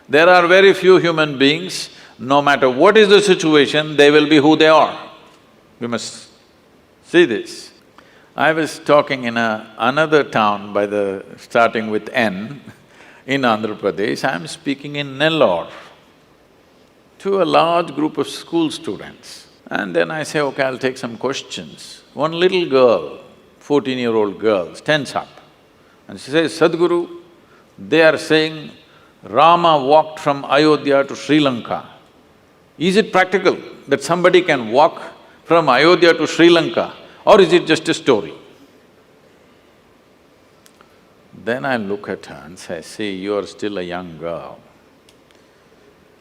There are very few human beings, no matter what is the situation, they will be who they are. We must see this. I was talking in another town starting with N in Andhra Pradesh. I'm speaking in Nellore to a large group of school students. And then I say, okay, I'll take some questions. One little girl, 14-year-old girl, stands up and she says, Sadhguru, they are saying Rama walked from Ayodhya to Sri Lanka. Is it practical that somebody can walk from Ayodhya to Sri Lanka, or is it just a story? Then I look at her and say, see, you are still a young girl.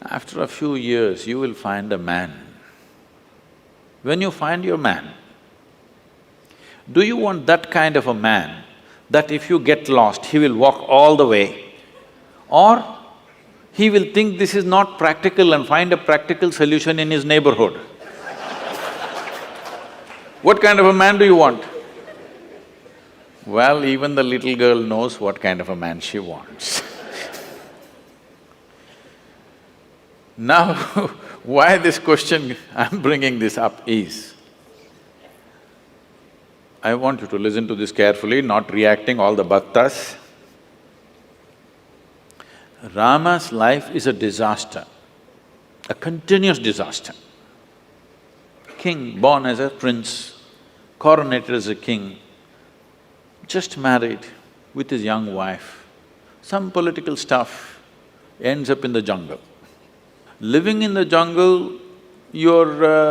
After a few years, you will find a man. When you find your man, do you want that kind of a man that if you get lost, he will walk all the way? Or he will think this is not practical and find a practical solution in his neighborhood? What kind of a man do you want? Well, even the little girl knows what kind of a man she wants. Now, why this question I'm bringing this up is, I want you to listen to this carefully, not reacting all the bhaktas. Rama's life is a disaster, a continuous disaster. King born as a prince, coronated as a king, just married with his young wife, some political stuff, ends up in the jungle. Living in the jungle,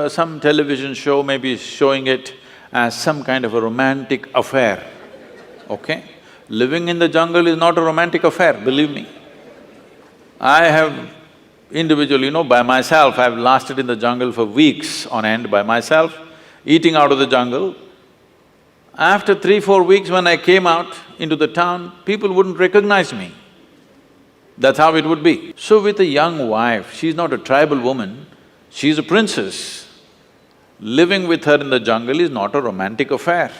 some television show may be showing it as some kind of a romantic affair, okay? Living in the jungle is not a romantic affair, believe me. I have individually, by myself, I've lasted in the jungle for weeks on end by myself, eating out of the jungle. After 3-4 weeks when I came out into the town, people wouldn't recognize me. That's how it would be. So with a young wife, she's not a tribal woman, she's a princess. Living with her in the jungle is not a romantic affair,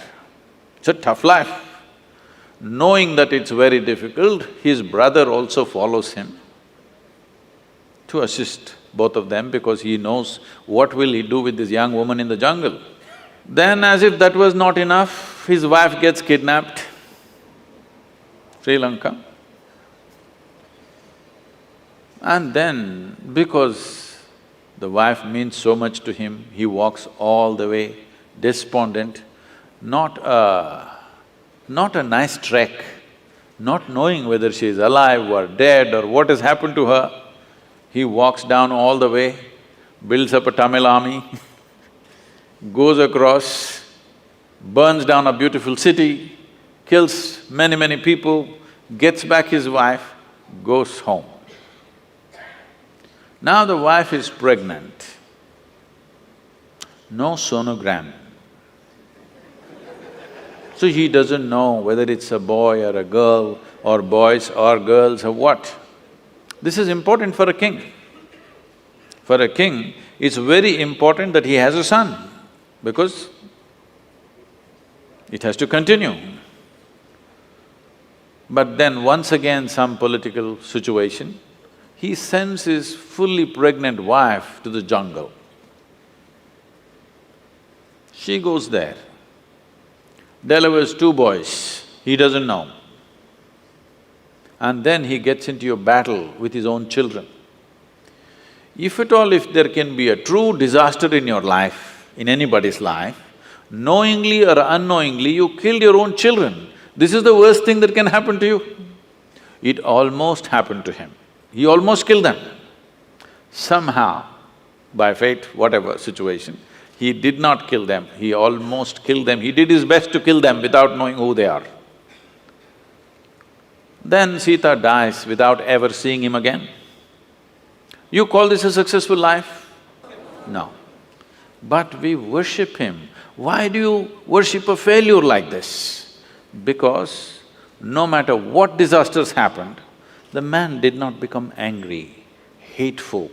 it's a tough life. Knowing that it's very difficult, his brother also follows him to assist both of them because he knows what will he do with this young woman in the jungle. Then as if that was not enough, his wife gets kidnapped, Sri Lanka. And then, because the wife means so much to him, he walks all the way, despondent, not a nice trek, not knowing whether she is alive or dead or what has happened to her. He walks down all the way, builds up a Tamil army, goes across, burns down a beautiful city, kills many people, gets back his wife, goes home. Now the wife is pregnant, no sonogram. So he doesn't know whether it's a boy or a girl or boys or girls or what. This is important for a king. For a king, it's very important that he has a son because it has to continue. But then once again some political situation, he sends his fully pregnant wife to the jungle. She goes there, delivers 2 boys, he doesn't know. And then he gets into a battle with his own children. If at all, if there can be a true disaster in your life, in anybody's life, knowingly or unknowingly you killed your own children, this is the worst thing that can happen to you. It almost happened to him. He almost killed them. Somehow, by fate, whatever situation, he did not kill them, he almost killed them. He did his best to kill them without knowing who they are. Then Sita dies without ever seeing him again. You call this a successful life? No. But we worship him. Why do you worship a failure like this? Because no matter what disasters happened, the man did not become angry, hateful.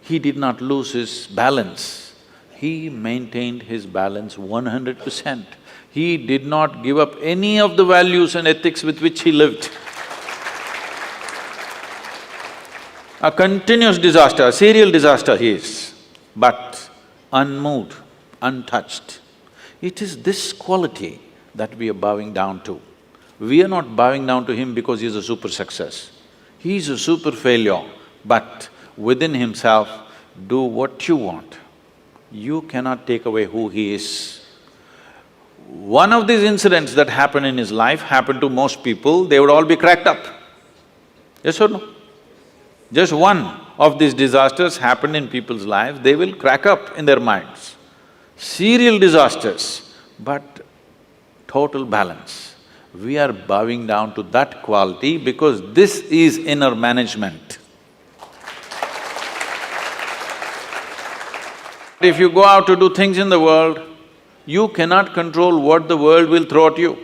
He did not lose his balance. He maintained his balance 100%. He did not give up any of the values and ethics with which he lived. A continuous disaster, a serial disaster he is, but unmoved, untouched. It is this quality that we are bowing down to. We are not bowing down to him because he's a super success. He is a super failure, but within himself, do what you want. You cannot take away who he is. One of these incidents that happened in his life happened to most people, they would all be cracked up. Yes or no? Just one of these disasters happened in people's lives, they will crack up in their minds. Serial disasters, but total balance. We are bowing down to that quality because this is inner management. If you go out to do things in the world, you cannot control what the world will throw at you.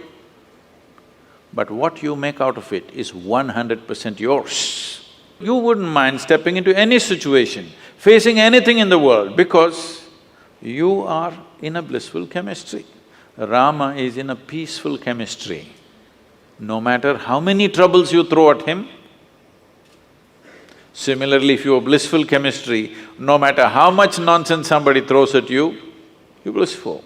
But what you make out of it is 100% yours. You wouldn't mind stepping into any situation, facing anything in the world because you are in a blissful chemistry. Rama is in a peaceful chemistry. No matter how many troubles you throw at him, similarly, if you have blissful chemistry, no matter how much nonsense somebody throws at you, you're blissful.